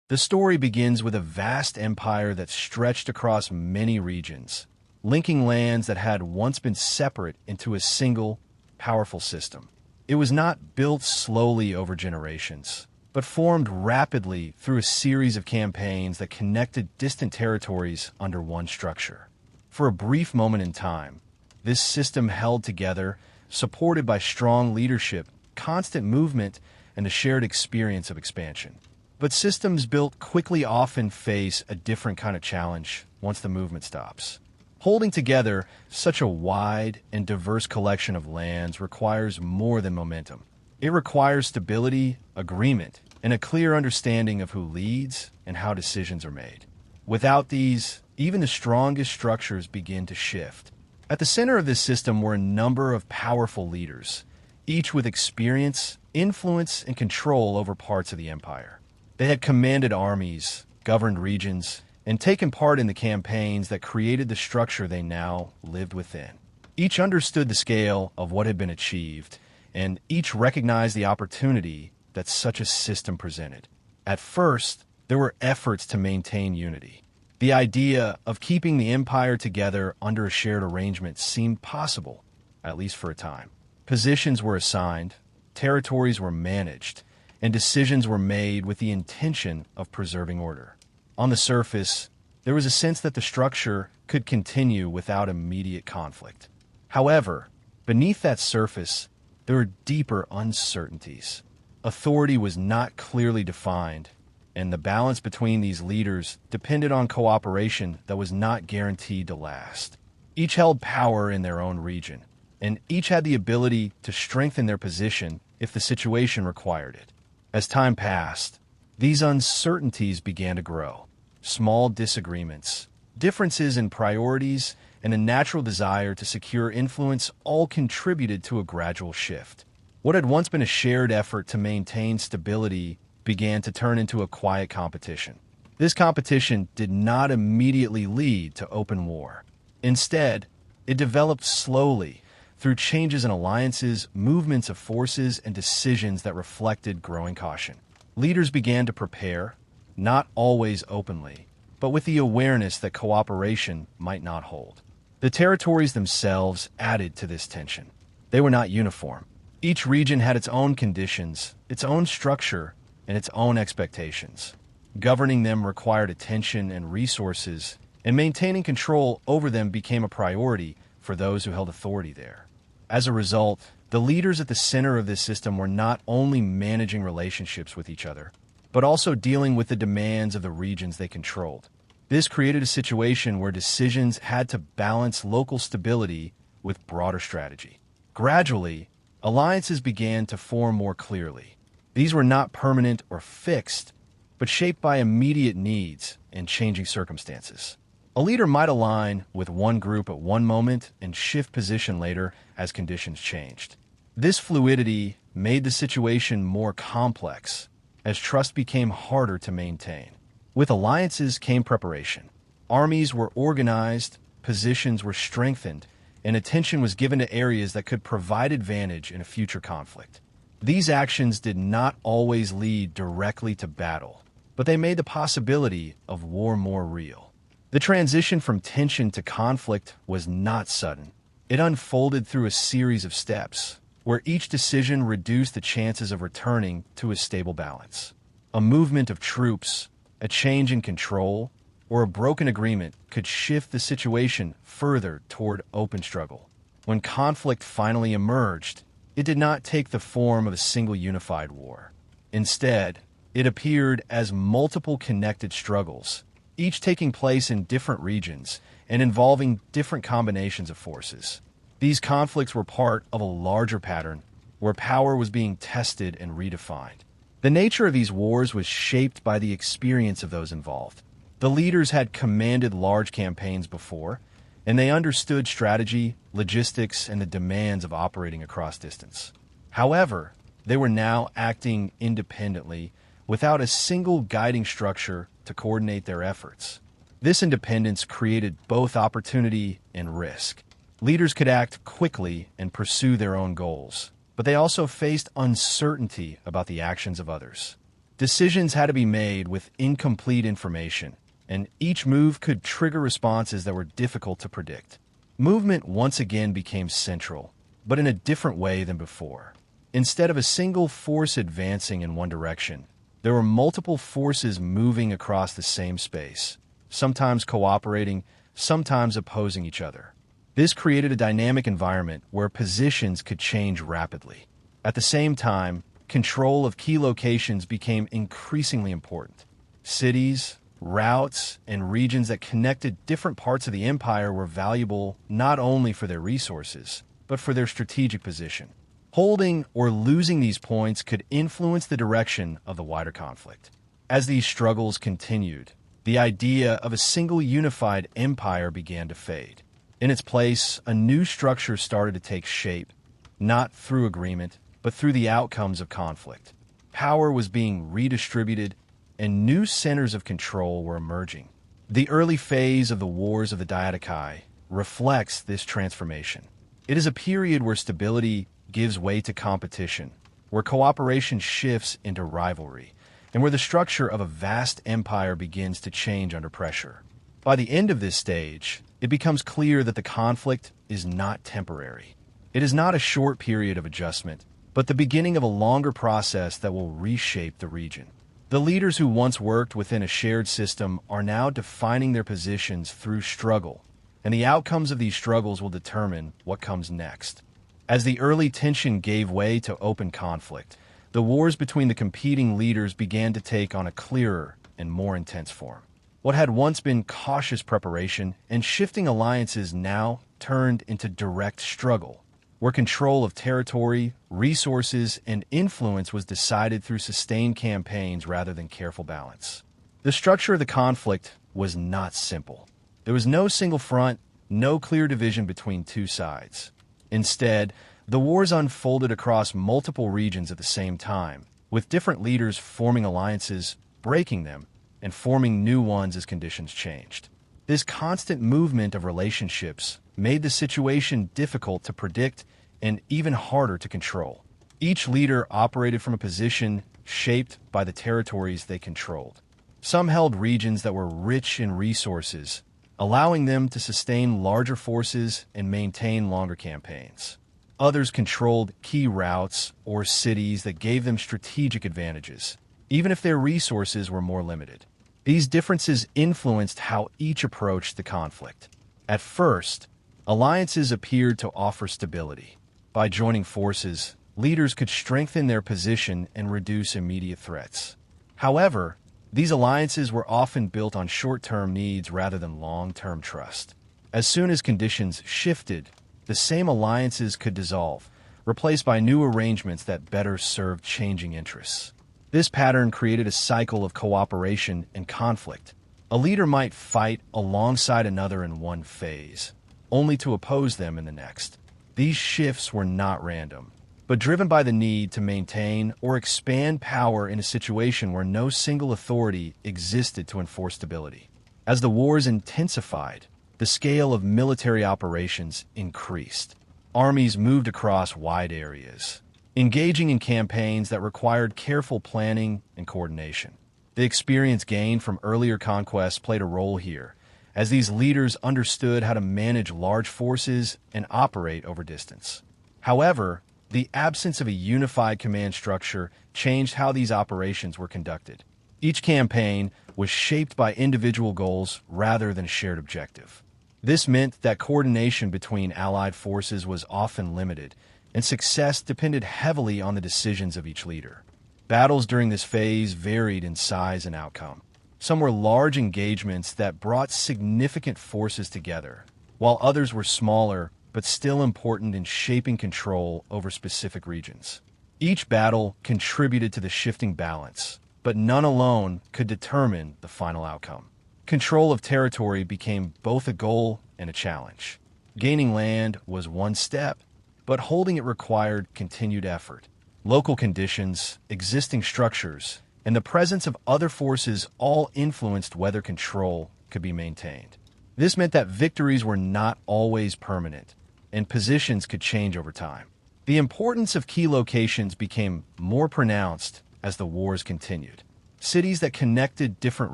The story begins with a vast empire that stretched across many regions, linking lands that had once been separate into a single, powerful system. It was not built slowly over generations, but formed rapidly through a series of campaigns that connected distant territories under one structure. For a brief moment in time, this system held together, supported by strong leadership, constant movement, and a shared experience of expansion. But systems built quickly often face a different kind of challenge once the movement stops. Holding together such a wide and diverse collection of lands requires more than momentum. It requires stability, agreement, and a clear understanding of who leads and how decisions are made. Without these, even the strongest structures begin to shift. At the center of this system were a number of powerful leaders, each with experience, influence, and control over parts of the empire. They had commanded armies, governed regions, and taken part in the campaigns that created the structure they now lived within. Each understood the scale of what had been achieved, and each recognized the opportunity that such a system presented. At first, there were efforts to maintain unity. The idea of keeping the empire together under a shared arrangement seemed possible, at least for a time. Positions were assigned, territories were managed, and decisions were made with the intention of preserving order. On the surface, there was a sense that the structure could continue without immediate conflict. However, beneath that surface, there were deeper uncertainties. Authority was not clearly defined, and the balance between these leaders depended on cooperation that was not guaranteed to last. Each held power in their own region, and each had the ability to strengthen their position if the situation required it. As time passed, these uncertainties began to grow. Small disagreements, differences in priorities, and a natural desire to secure influence all contributed to a gradual shift. What had once been a shared effort to maintain stability began to turn into a quiet competition. This competition did not immediately lead to open war. Instead, it developed slowly through changes in alliances, movements of forces, and decisions that reflected growing caution. Leaders began to prepare, not always openly, but with the awareness that cooperation might not hold. The territories themselves added to this tension. They were not uniform. Each region had its own conditions, its own structure, and its own expectations. Governing them required attention and resources, and maintaining control over them became a priority for those who held authority there. As a result, the leaders at the center of this system were not only managing relationships with each other, but also dealing with the demands of the regions they controlled. This created a situation where decisions had to balance local stability with broader strategy. Gradually, alliances began to form more clearly. These were not permanent or fixed, but shaped by immediate needs and changing circumstances. A leader might align with one group at one moment and shift position later as conditions changed. This fluidity made the situation more complex as trust became harder to maintain. With alliances came preparation. Armies were organized, positions were strengthened, and attention was given to areas that could provide advantage in a future conflict. These actions did not always lead directly to battle, but they made the possibility of war more real. The transition from tension to conflict was not sudden. It unfolded through a series of steps, where each decision reduced the chances of returning to a stable balance. A movement of troops, a change in control, or a broken agreement could shift the situation further toward open struggle. When conflict finally emerged, it did not take the form of a single unified war. Instead, it appeared as multiple connected struggles, each taking place in different regions and involving different combinations of forces. These conflicts were part of a larger pattern where power was being tested and redefined. The nature of these wars was shaped by the experience of those involved. The leaders had commanded large campaigns before, and they understood strategy, logistics, and the demands of operating across distance. However, they were now acting independently without a single guiding structure to coordinate their efforts. This independence created both opportunity and risk. Leaders could act quickly and pursue their own goals, but they also faced uncertainty about the actions of others. Decisions had to be made with incomplete information, and each move could trigger responses that were difficult to predict. Movement once again became central, but in a different way than before. Instead of a single force advancing in one direction, there were multiple forces moving across the same space, sometimes cooperating, sometimes opposing each other. This created a dynamic environment where positions could change rapidly. At the same time, control of key locations became increasingly important. Cities, routes, and regions that connected different parts of the empire were valuable not only for their resources, but for their strategic position. Holding or losing these points could influence the direction of the wider conflict. As these struggles continued, the idea of a single unified empire began to fade. In its place, a new structure started to take shape, not through agreement, but through the outcomes of conflict. Power was being redistributed, and new centers of control were emerging. The early phase of the Wars of the Diadochi reflects this transformation. It is a period where stability gives way to competition, where cooperation shifts into rivalry, and where the structure of a vast empire begins to change under pressure. By the end of this stage, it becomes clear that the conflict is not temporary. It is not a short period of adjustment, but the beginning of a longer process that will reshape the region. The leaders who once worked within a shared system are now defining their positions through struggle, and the outcomes of these struggles will determine what comes next. As the early tension gave way to open conflict, the wars between the competing leaders began to take on a clearer and more intense form. What had once been cautious preparation and shifting alliances now turned into direct struggle, where control of territory, resources, and influence was decided through sustained campaigns rather than careful balance. The structure of the conflict was not simple. There was no single front, no clear division between two sides. Instead, the wars unfolded across multiple regions at the same time, with different leaders forming alliances, breaking them, and forming new ones as conditions changed. This constant movement of relationships made the situation difficult to predict and even harder to control. Each leader operated from a position shaped by the territories they controlled. Some held regions that were rich in resources, allowing them to sustain larger forces and maintain longer campaigns. Others controlled key routes or cities that gave them strategic advantages, even if their resources were more limited. These differences influenced how each approached the conflict. At first, alliances appeared to offer stability. By joining forces, leaders could strengthen their position and reduce immediate threats. However, these alliances were often built on short-term needs rather than long-term trust. As soon as conditions shifted, the same alliances could dissolve, replaced by new arrangements that better served changing interests. This pattern created a cycle of cooperation and conflict. A leader might fight alongside another in one phase, only to oppose them in the next. These shifts were not random, but driven by the need to maintain or expand power in a situation where no single authority existed to enforce stability. As the wars intensified, the scale of military operations increased. Armies moved across wide areas, engaging in campaigns that required careful planning and coordination. The experience gained from earlier conquests played a role here, as these leaders understood how to manage large forces and operate over distance. However, the absence of a unified command structure changed how these operations were conducted. Each campaign was shaped by individual goals rather than a shared objective. This meant that coordination between allied forces was often limited, and success depended heavily on the decisions of each leader. Battles during this phase varied in size and outcome. Some were large engagements that brought significant forces together, while others were smaller but still important in shaping control over specific regions. Each battle contributed to the shifting balance, but none alone could determine the final outcome. Control of territory became both a goal and a challenge. Gaining land was one step, but holding it required continued effort. Local conditions, existing structures, and the presence of other forces all influenced whether control could be maintained. This meant that victories were not always permanent, and positions could change over time. The importance of key locations became more pronounced as the wars continued. cities that connected different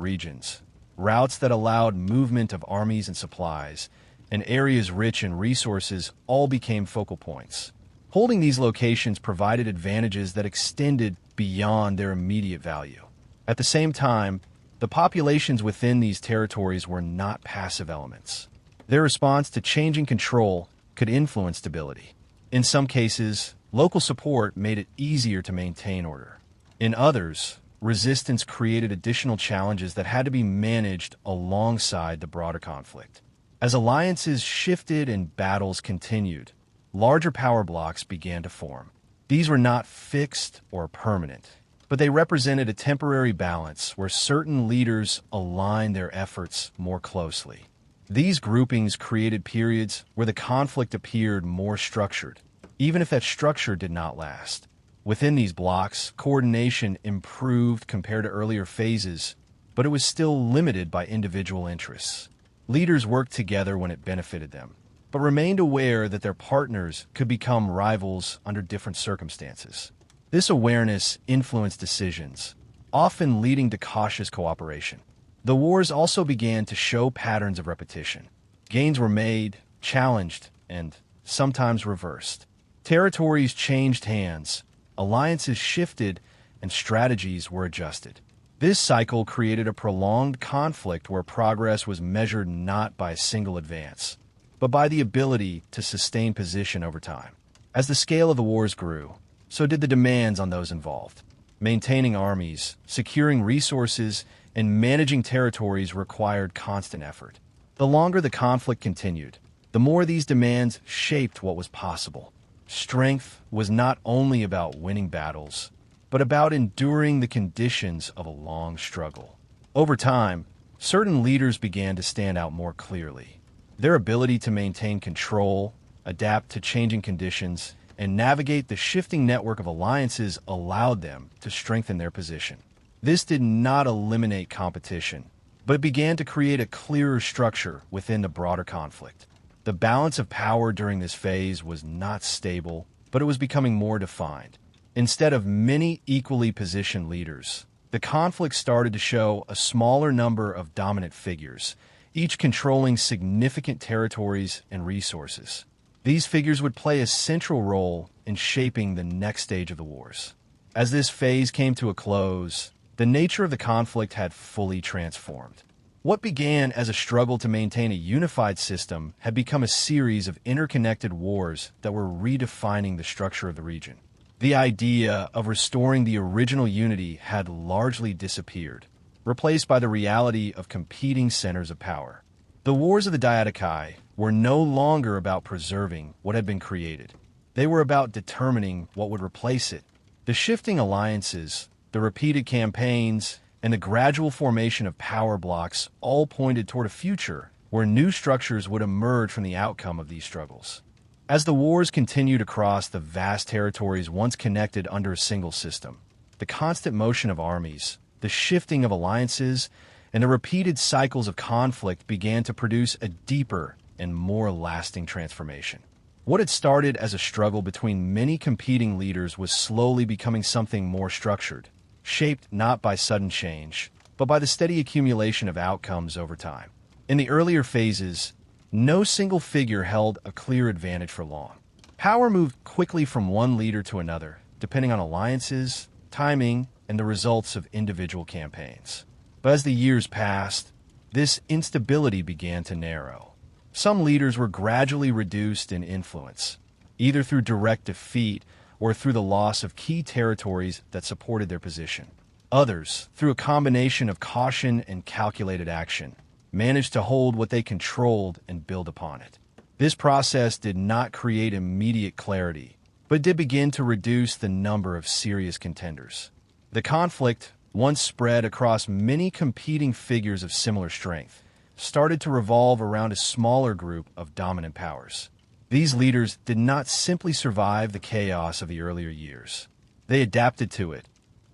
regions, routes that allowed movement of armies and supplies, and areas rich in resources all became focal points. Holding these locations provided advantages that extended beyond their immediate value. At the same time, the populations within these territories were not passive elements. Their response to changing control could influence stability. In some cases, local support made it easier to maintain order. In others, resistance created additional challenges that had to be managed alongside the broader conflict. As alliances shifted and battles continued, larger power blocks began to form. These were not fixed or permanent, but they represented a temporary balance where certain leaders aligned their efforts more closely. These groupings created periods where the conflict appeared more structured, even if that structure did not last. Within these blocks, coordination improved compared to earlier phases, but it was still limited by individual interests. Leaders worked together when it benefited them, but remained aware that their partners could become rivals under different circumstances. This awareness influenced decisions, often leading to cautious cooperation. The wars also began to show patterns of repetition. Gains were made, challenged, and sometimes reversed. Territories changed hands, alliances shifted, and strategies were adjusted. This cycle created a prolonged conflict where progress was measured not by a single advance, but by the ability to sustain position over time. As the scale of the wars grew, so did the demands on those involved. Maintaining armies, securing resources, and managing territories required constant effort. The longer the conflict continued, the more these demands shaped what was possible. Strength was not only about winning battles, but about enduring the conditions of a long struggle. Over time, certain leaders began to stand out more clearly. Their ability to maintain control, adapt to changing conditions, and navigate the shifting network of alliances allowed them to strengthen their position. This did not eliminate competition, but it began to create a clearer structure within the broader conflict. The balance of power during this phase was not stable, but it was becoming more defined. Instead of many equally positioned leaders, the conflict started to show a smaller number of dominant figures, each controlling significant territories and resources. These figures would play a central role in shaping the next stage of the wars. As this phase came to a close, the nature of the conflict had fully transformed. What began as a struggle to maintain a unified system had become a series of interconnected wars that were redefining the structure of the region. The idea of restoring the original unity had largely disappeared, replaced by the reality of competing centers of power. The wars of the Diadochi were no longer about preserving what had been created. They were about determining what would replace it. The shifting alliances, the repeated campaigns, and the gradual formation of power blocks all pointed toward a future where new structures would emerge from the outcome of these struggles. As the wars continued across the vast territories once connected under a single system, the constant motion of armies, the shifting of alliances, and the repeated cycles of conflict began to produce a deeper and more lasting transformation. What had started as a struggle between many competing leaders was slowly becoming something more structured, shaped not by sudden change, but by the steady accumulation of outcomes over time. In the earlier phases, no single figure held a clear advantage for long. Power moved quickly from one leader to another, depending on alliances, timing, and the results of individual campaigns. But as the years passed, this instability began to narrow. Some leaders were gradually reduced in influence, either through direct defeat or through the loss of key territories that supported their position. Others, through a combination of caution and calculated action, managed to hold what they controlled and build upon it. This process did not create immediate clarity, but did begin to reduce the number of serious contenders. The conflict, once spread across many competing figures of similar strength, started to revolve around a smaller group of dominant powers. These leaders did not simply survive the chaos of the earlier years. They adapted to it,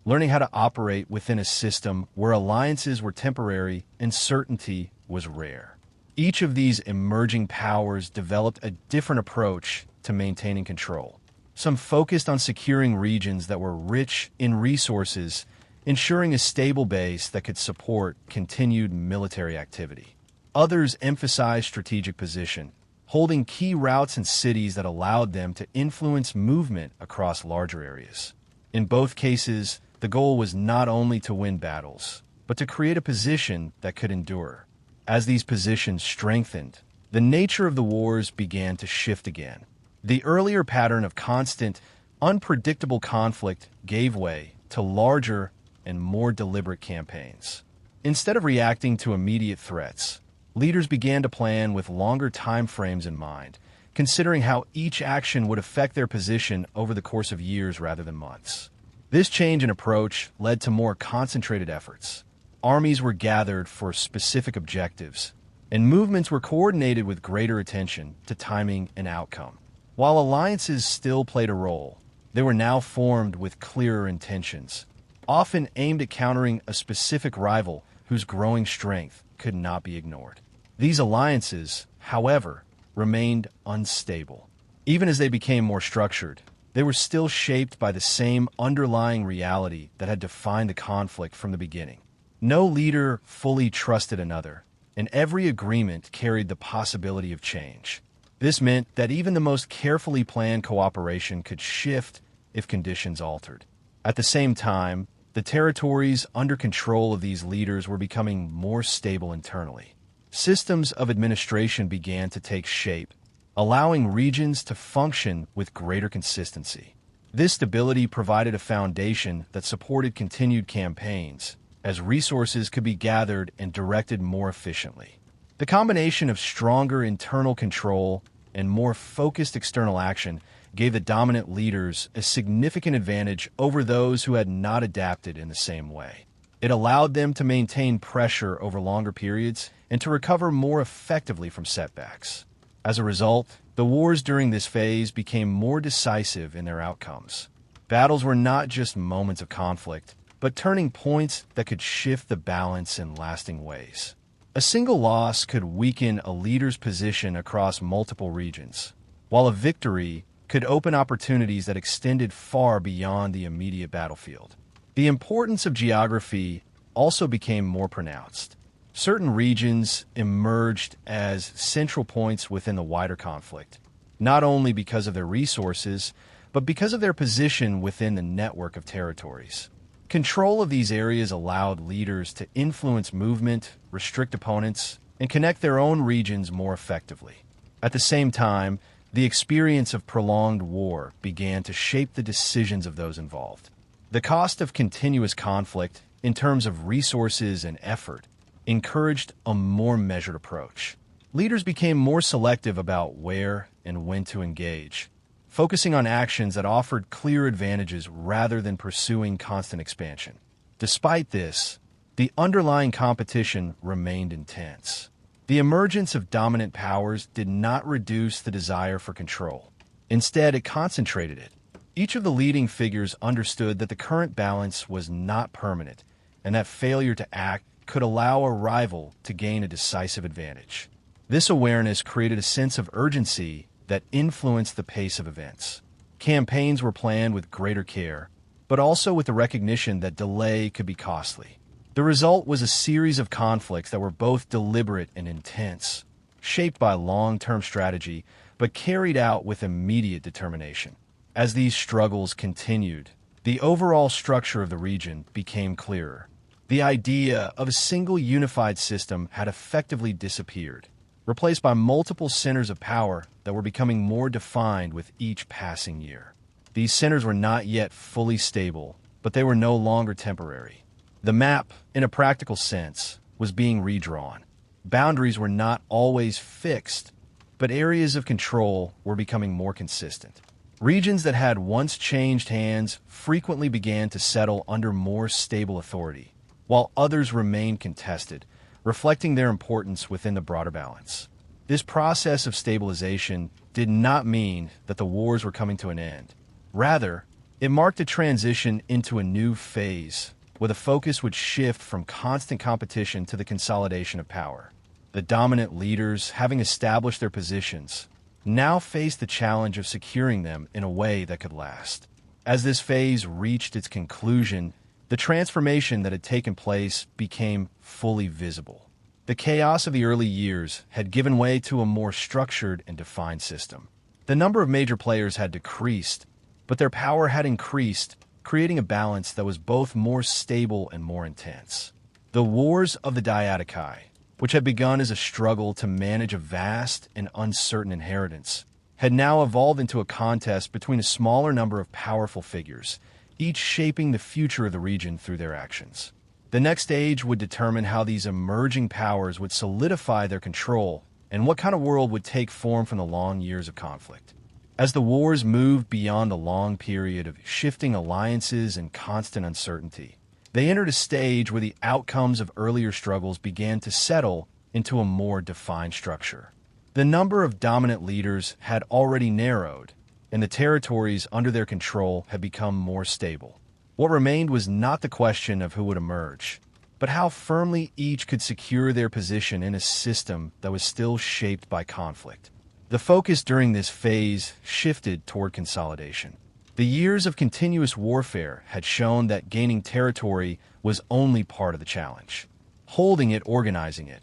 learning how to operate within a system where alliances were temporary and certainty was rare. Each of these emerging powers developed a different approach to maintaining control. Some focused on securing regions that were rich in resources ensuring a stable base that could support continued military activity. Others emphasized strategic position, holding key routes and cities that allowed them to influence movement across larger areas. In both cases, the goal was not only to win battles, but to create a position that could endure. As these positions strengthened, the nature of the wars began to shift again. The earlier pattern of constant, unpredictable conflict gave way to larger and more deliberate campaigns. Instead of reacting to immediate threats, leaders began to plan with longer time frames in mind, considering how each action would affect their position over the course of years rather than months. This change in approach led to more concentrated efforts. Armies were gathered for specific objectives, and movements were coordinated with greater attention to timing and outcome. While alliances still played a role, they were now formed with clearer intentions, often aimed at countering a specific rival whose growing strength could not be ignored. These alliances, however, remained unstable. Even as they became more structured, they were still shaped by the same underlying reality that had defined the conflict from the beginning. No leader fully trusted another, and every agreement carried the possibility of change. This meant that even the most carefully planned cooperation could shift if conditions altered. At the same time, the territories under control of these leaders were becoming more stable internally. Systems of administration began to take shape, allowing regions to function with greater consistency. This stability provided a foundation that supported continued campaigns, as resources could be gathered and directed more efficiently. The combination of stronger internal control and more focused external action gave the dominant leaders a significant advantage over those who had not adapted in the same way. It allowed them to maintain pressure over longer periods and to recover more effectively from setbacks. As a result, the wars during this phase became more decisive in their outcomes. Battles were not just moments of conflict, but turning points that could shift the balance in lasting ways. A single loss could weaken a leader's position across multiple regions, while a victory could open opportunities that extended far beyond the immediate battlefield. The importance of geography also became more pronounced. Certain regions emerged as central points within the wider conflict, not only because of their resources, but because of their position within the network of territories. Control of these areas allowed leaders to influence movement, restrict opponents, and connect their own regions more effectively. At the same time, the experience of prolonged war began to shape the decisions of those involved. The cost of continuous conflict, in terms of resources and effort, encouraged a more measured approach. Leaders became more selective about where and when to engage, focusing on actions that offered clear advantages rather than pursuing constant expansion. Despite this, the underlying competition remained intense. The emergence of dominant powers did not reduce the desire for control. Instead, it concentrated it. Each of the leading figures understood that the current balance was not permanent, and that failure to act could allow a rival to gain a decisive advantage. This awareness created a sense of urgency that influenced the pace of events. Campaigns were planned with greater care, but also with the recognition that delay could be costly. The result was a series of conflicts that were both deliberate and intense, shaped by long-term strategy, but carried out with immediate determination. As these struggles continued, the overall structure of the region became clearer. The idea of a single unified system had effectively disappeared, replaced by multiple centers of power that were becoming more defined with each passing year. These centers were not yet fully stable, but they were no longer temporary. The map, in a practical sense, was being redrawn. Boundaries were not always fixed, but areas of control were becoming more consistent. Regions that had once changed hands frequently began to settle under more stable authority, while others remained contested, reflecting their importance within the broader balance. This process of stabilization did not mean that the wars were coming to an end. Rather, it marked a transition into a new phase, where the focus would shift from constant competition to the consolidation of power. The dominant leaders, having established their positions, now faced the challenge of securing them in a way that could last. As this phase reached its conclusion, The transformation that had taken place became fully visible. The chaos of the early years had given way to a more structured and defined system. The number of major players had decreased, but their power had increased, creating a balance that was both more stable and more intense. The Wars of the Diadochi, which had begun as a struggle to manage a vast and uncertain inheritance, had now evolved into a contest between a smaller number of powerful figures, each shaping the future of the region through their actions. The next stage would determine how these emerging powers would solidify their control and what kind of world would take form from the long years of conflict. As the wars moved beyond a long period of shifting alliances and constant uncertainty, they entered a stage where the outcomes of earlier struggles began to settle into a more defined structure. The number of dominant leaders had already narrowed, and the territories under their control had become more stable. What remained was not the question of who would emerge, but how firmly each could secure their position in a system that was still shaped by conflict. The focus during this phase shifted toward consolidation. The years of continuous warfare had shown that gaining territory was only part of the challenge. Holding it, organizing it,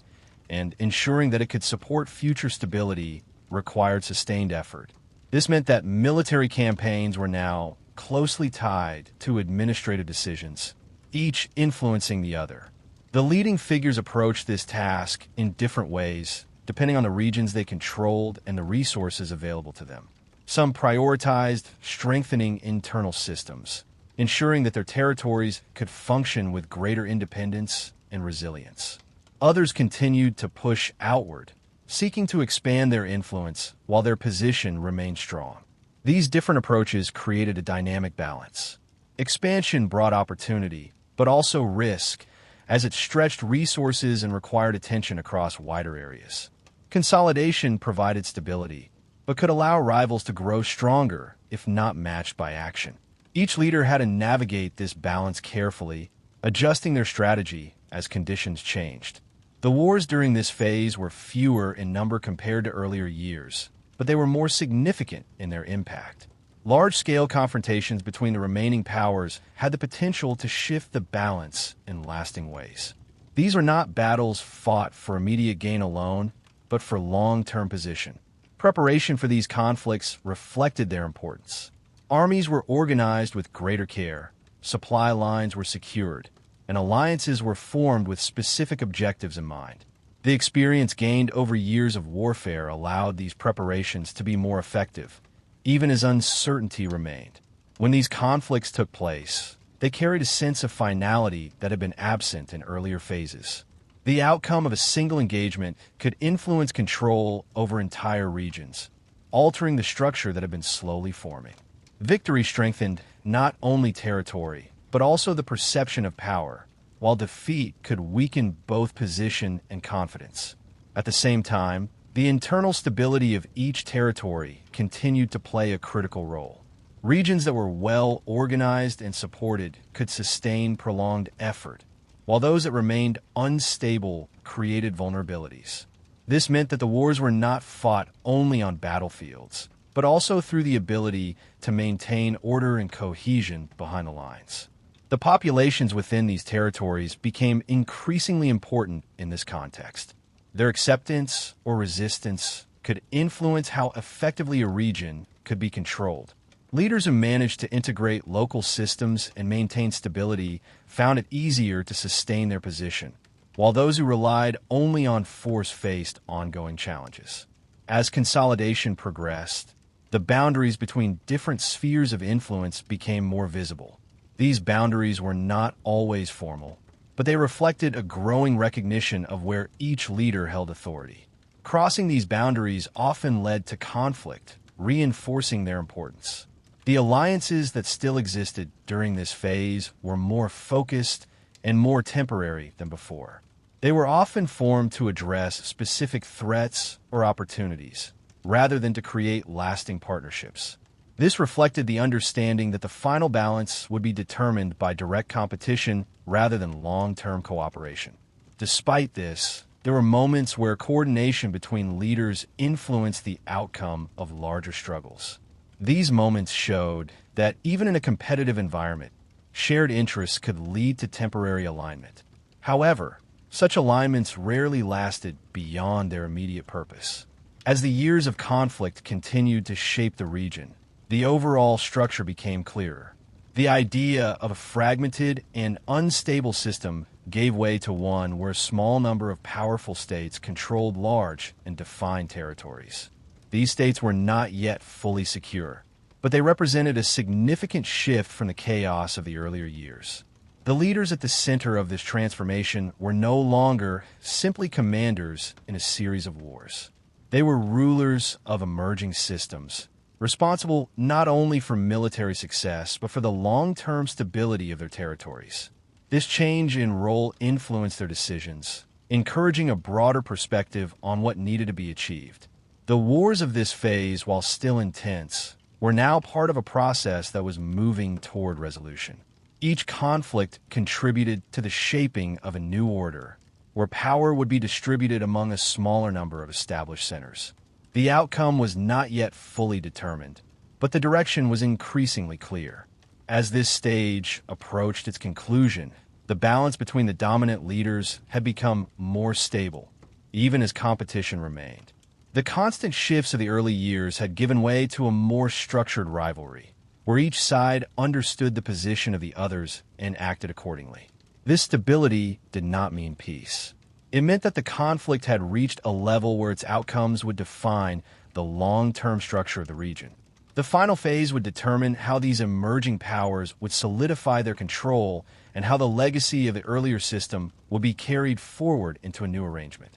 and ensuring that it could support future stability required sustained effort. This meant that military campaigns were now closely tied to administrative decisions, each influencing the other. The leading figures approached this task in different ways, depending on the regions they controlled and the resources available to them. Some prioritized strengthening internal systems, ensuring that their territories could function with greater independence and resilience. Others continued to push outward, seeking to expand their influence while their position remained strong. These different approaches created a dynamic balance. Expansion brought opportunity, but also risk, as it stretched resources and required attention across wider areas. Consolidation provided stability, but could allow rivals to grow stronger if not matched by action. Each leader had to navigate this balance carefully, adjusting their strategy as conditions changed. The wars during this phase were fewer in number compared to earlier years, but they were more significant in their impact. Large-scale confrontations between the remaining powers had the potential to shift the balance in lasting ways. These were not battles fought for immediate gain alone, but for long-term position. Preparation for these conflicts reflected their importance. Armies were organized with greater care, supply lines were secured, and alliances were formed with specific objectives in mind. The experience gained over years of warfare allowed these preparations to be more effective, even as uncertainty remained. When these conflicts took place, they carried a sense of finality that had been absent in earlier phases. The outcome of a single engagement could influence control over entire regions, altering the structure that had been slowly forming. Victory strengthened not only territory, but also the perception of power, while defeat could weaken both position and confidence. At the same time, the internal stability of each territory continued to play a critical role. Regions that were well organized and supported could sustain prolonged effort, while those that remained unstable created vulnerabilities. This meant that the wars were not fought only on battlefields, but also through the ability to maintain order and cohesion behind the lines. The populations within these territories became increasingly important in this context. Their acceptance or resistance could influence how effectively a region could be controlled. Leaders who managed to integrate local systems and maintain stability found it easier to sustain their position, while those who relied only on force faced ongoing challenges. As consolidation progressed, the boundaries between different spheres of influence became more visible. These boundaries were not always formal, but they reflected a growing recognition of where each leader held authority. Crossing these boundaries often led to conflict, reinforcing their importance. The alliances that still existed during this phase were more focused and more temporary than before. They were often formed to address specific threats or opportunities, rather than to create lasting partnerships. This reflected the understanding that the final balance would be determined by direct competition rather than long-term cooperation. Despite this, there were moments where coordination between leaders influenced the outcome of larger struggles. These moments showed that even in a competitive environment, shared interests could lead to temporary alignment. However, such alignments rarely lasted beyond their immediate purpose. As the years of conflict continued to shape the region, the overall structure became clearer. The idea of a fragmented and unstable system gave way to one where a small number of powerful states controlled large and defined territories. These states were not yet fully secure, but they represented a significant shift from the chaos of the earlier years. The leaders at the center of this transformation were no longer simply commanders in a series of wars. They were rulers of emerging systems, responsible not only for military success, but for the long-term stability of their territories. This change in role influenced their decisions, encouraging a broader perspective on what needed to be achieved. The wars of this phase, while still intense, were now part of a process that was moving toward resolution. Each conflict contributed to the shaping of a new order, where power would be distributed among a smaller number of established centers. The outcome was not yet fully determined, but the direction was increasingly clear. As this stage approached its conclusion, the balance between the dominant leaders had become more stable, even as competition remained. The constant shifts of the early years had given way to a more structured rivalry, where each side understood the position of the others and acted accordingly. This stability did not mean peace. It meant that the conflict had reached a level where its outcomes would define the long-term structure of the region. The final phase would determine how these emerging powers would solidify their control and how the legacy of the earlier system would be carried forward into a new arrangement.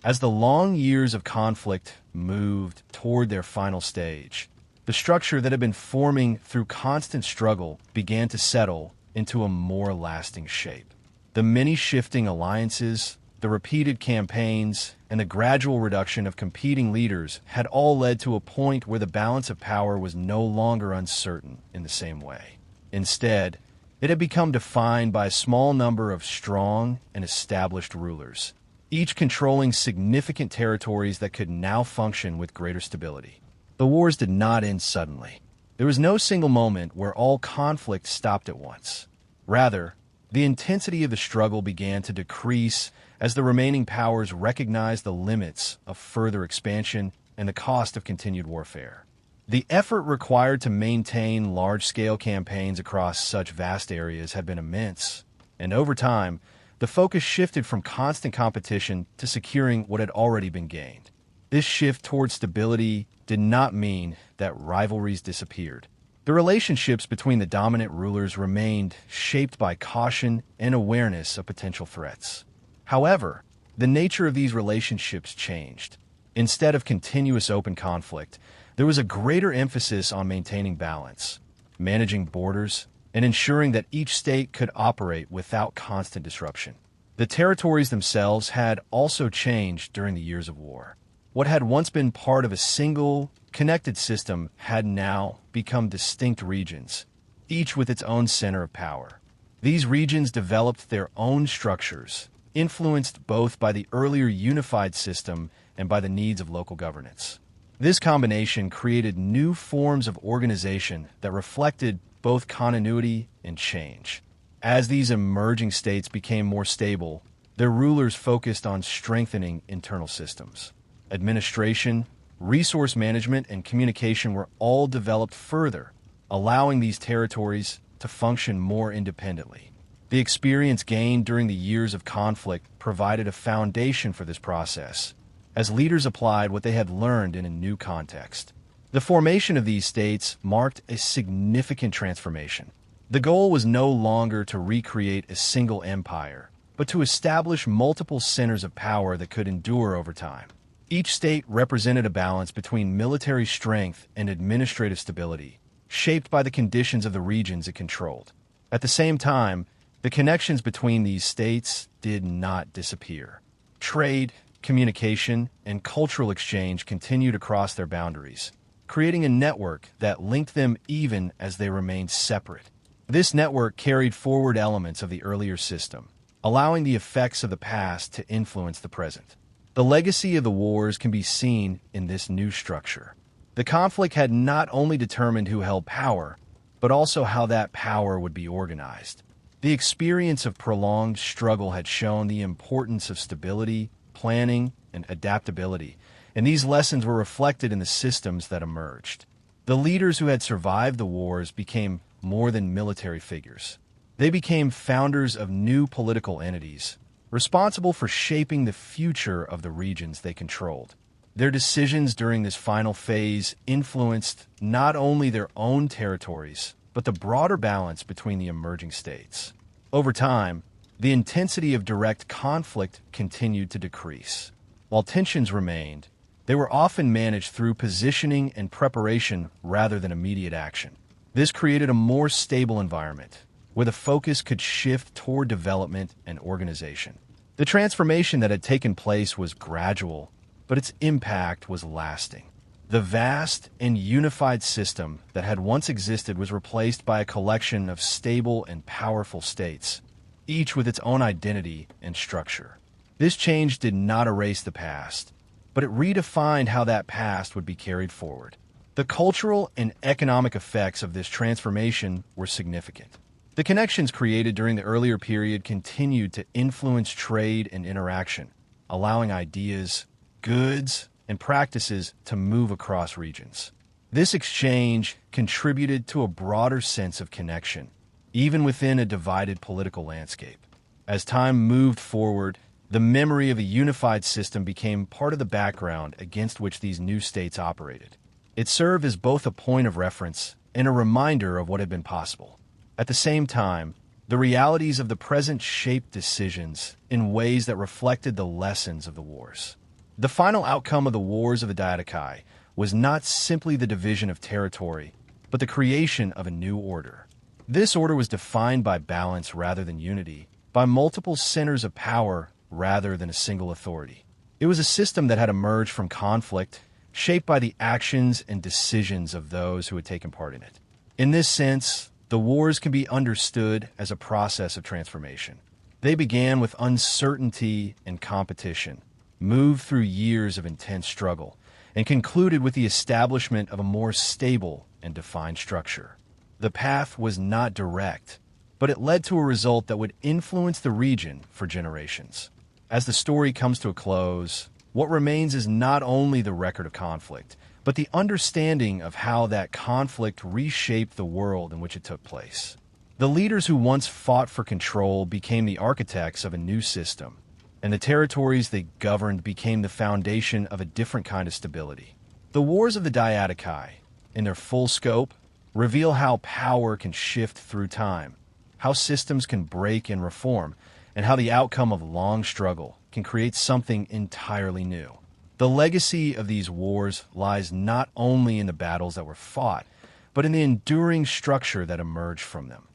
As the long years of conflict moved toward their final stage, the structure that had been forming through constant struggle began to settle into a more lasting shape. The many shifting alliances, the repeated campaigns, and the gradual reduction of competing leaders had all led to a point where the balance of power was no longer uncertain in the same way. Instead, it had become defined by a small number of strong and established rulers, each controlling significant territories that could now function with greater stability. The wars did not end suddenly. There was no single moment where all conflict stopped at once. Rather, the intensity of the struggle began to decrease as the remaining powers recognized the limits of further expansion and the cost of continued warfare. The effort required to maintain large-scale campaigns across such vast areas had been immense, and over time, the focus shifted from constant competition to securing what had already been gained. This shift toward stability did not mean that rivalries disappeared. The relationships between the dominant rulers remained shaped by caution and awareness of potential threats. However, the nature of these relationships changed. Instead of continuous open conflict, there was a greater emphasis on maintaining balance, managing borders, and ensuring that each state could operate without constant disruption. The territories themselves had also changed during the years of war. What had once been part of a single, connected system had now become distinct regions, each with its own center of power. These regions developed their own structures, influenced both by the earlier unified system and by the needs of local governance. This combination created new forms of organization that reflected both continuity and change. As these emerging states became more stable, their rulers focused on strengthening internal systems. Administration, resource management, and communication were all developed further, allowing these territories to function more independently. The experience gained during the years of conflict provided a foundation for this process, as leaders applied what they had learned in a new context. The formation of these states marked a significant transformation. The goal was no longer to recreate a single empire, but to establish multiple centers of power that could endure over time. Each state represented a balance between military strength and administrative stability, shaped by the conditions of the regions it controlled. At the same time, the connections between these states did not disappear. Trade, communication, and cultural exchange continued across their boundaries, creating a network that linked them even as they remained separate. This network carried forward elements of the earlier system, allowing the effects of the past to influence the present. The legacy of the wars can be seen in this new structure. The conflict had not only determined who held power, but also how that power would be organized. The experience of prolonged struggle had shown the importance of stability, planning, and adaptability, and these lessons were reflected in the systems that emerged. The leaders who had survived the wars became more than military figures. They became founders of new political entities, responsible for shaping the future of the regions they controlled. Their decisions during this final phase influenced not only their own territories, but the broader balance between the emerging states. Over time, the intensity of direct conflict continued to decrease. While tensions remained, they were often managed through positioning and preparation rather than immediate action. This created a more stable environment, where the focus could shift toward development and organization. The transformation that had taken place was gradual, but its impact was lasting. The vast and unified system that had once existed was replaced by a collection of stable and powerful states, each with its own identity and structure. This change did not erase the past, but it redefined how that past would be carried forward. The cultural and economic effects of this transformation were significant. The connections created during the earlier period continued to influence trade and interaction, allowing ideas, goods, and practices to move across regions. This exchange contributed to a broader sense of connection, even within a divided political landscape. As time moved forward, the memory of a unified system became part of the background against which these new states operated. It served as both a point of reference and a reminder of what had been possible. At the same time, the realities of the present shaped decisions in ways that reflected the lessons of the wars. The final outcome of the Wars of the Diadochi was not simply the division of territory, but the creation of a new order. This order was defined by balance rather than unity, by multiple centers of power rather than a single authority. It was a system that had emerged from conflict, shaped by the actions and decisions of those who had taken part in it. In this sense, the wars can be understood as a process of transformation. They began with uncertainty and competition, moved through years of intense struggle, and concluded with the establishment of a more stable and defined structure. The path was not direct, but it led to a result that would influence the region for generations. As the story comes to a close, what remains is not only the record of conflict, but the understanding of how that conflict reshaped the world in which it took place. The leaders who once fought for control became the architects of a new system, and the territories they governed became the foundation of a different kind of stability. The Wars of the Diadochi, in their full scope, reveal how power can shift through time, how systems can break and reform, and how the outcome of long struggle can create something entirely new. The legacy of these wars lies not only in the battles that were fought, but in the enduring structure that emerged from them.